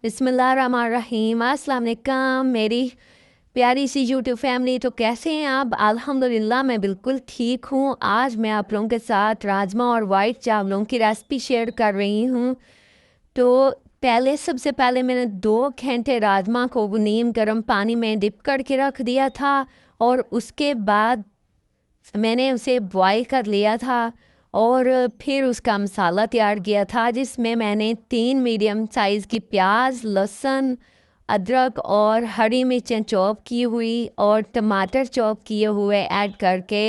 बिस्मिल्लाहिर्रहमानिर्रहीम। अस्सलाम वालेकुम मेरी प्यारी सी यूट्यूब फैमिली। तो कैसे हैं आप? अल्हम्दुलिल्लाह मैं बिल्कुल ठीक हूँ। आज मैं आप लोगों के साथ राजमा और वाइट चावलों की रेसिपी शेयर कर रही हूँ। तो सबसे पहले मैंने 2 घंटे राजमा को नीम गर्म पानी में डिप करके रख दिया था और उसके बाद मैंने उसे बॉईल कर लिया था और फिर उसका मसाला तैयार किया था, जिसमें मैंने 3 मीडियम साइज़ की प्याज, लहसुन, अदरक और हरी मिर्चें चॉप की हुई और टमाटर चॉप किए हुए ऐड करके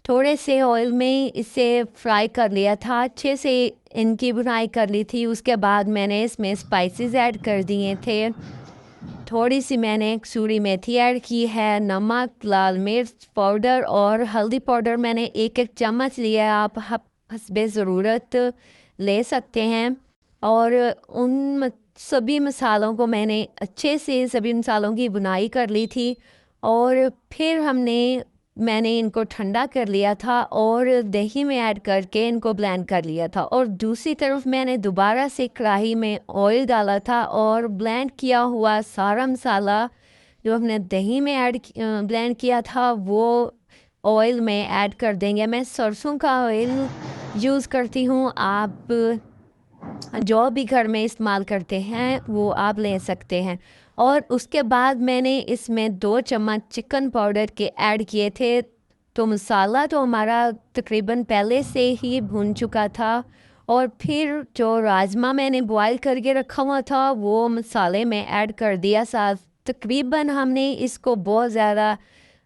थोड़े से ऑयल में इसे फ्राई कर लिया था। अच्छे से इनकी भुनाई कर ली थी। उसके बाद मैंने इसमें स्पाइसेस ऐड कर दिए थे। थोड़ी सी मैंने कसूरी मेथी ऐड की है, नमक, लाल मिर्च पाउडर और हल्दी पाउडर मैंने 1-1 चम्मच लिया है। आप हस्बे ज़रूरत ले सकते हैं। और सभी मसालों को मैंने अच्छे से सभी मसालों की बुनाई कर ली थी और फिर मैंने इनको ठंडा कर लिया था और दही में ऐड करके इनको ब्लेंड कर लिया था। और दूसरी तरफ मैंने दोबारा से कढ़ाई में ऑयल डाला था और ब्लेंड किया हुआ सारा मसाला जो हमने दही में ब्लेंड किया था वो ऑयल में ऐड कर देंगे। मैं सरसों का ऑयल यूज़ करती हूँ, आप जो भी घर में इस्तेमाल करते हैं वो आप ले सकते हैं। और उसके बाद मैंने इसमें 2 चम्मच चिकन पाउडर के ऐड किए थे। तो मसाला तो हमारा तकरीबन पहले से ही भून चुका था और फिर जो राजमा मैंने बॉईल करके रखा हुआ था वो मसाले में ऐड कर दिया साथ। तकरीबन हमने इसको बहुत ज़्यादा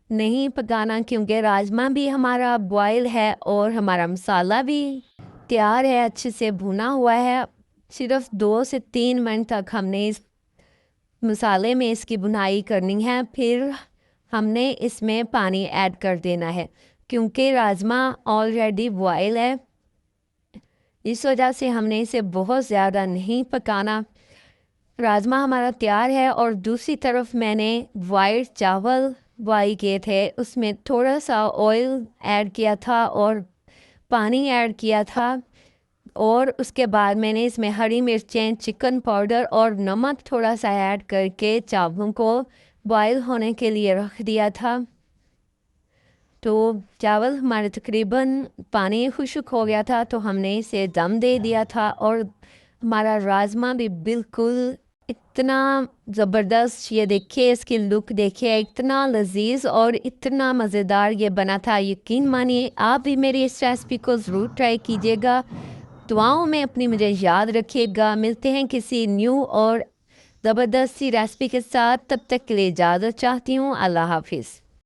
नहीं पकाना क्योंकि राजमा भी हमारा बॉईल है और हमारा मसाला भी तैयार है, अच्छे से भुना हुआ है। सिर्फ 2 से 3 मिनट तक हमने इस मसाले में इसकी भुनाई करनी है। फिर हमने इसमें पानी ऐड कर देना है क्योंकि राजमा ऑलरेडी बॉयल है, इस वजह से हमने इसे बहुत ज़्यादा नहीं पकाना। राजमा हमारा तैयार है और दूसरी तरफ मैंने वाइट चावल बॉयल किए थे, उसमें थोड़ा सा ऑयल ऐड किया था और पानी ऐड किया था और उसके बाद मैंने इसमें हरी मिर्चें, चिकन पाउडर और नमक थोड़ा सा ऐड करके चावलों को बॉईल होने के लिए रख दिया था। तो चावल हमारे तकरीबन पानी खुश्क हो गया था तो हमने इसे दम दे दिया था और हमारा राजमा भी बिल्कुल इतना ज़बरदस्त, ये देखिए इसकी लुक देखिए, इतना लजीज और इतना मज़ेदार ये बना था। यकीन मानिए आप भी मेरी इस रेसिपी को ज़रूर ट्राई कीजिएगा। दुआओं में अपनी मुझे याद रखिएगा। मिलते हैं किसी न्यू और ज़बरदस्त सी रेसिपी के साथ, तब तक के लिए इजाज़त चाहती हूँ। अल्लाह हाफिज़।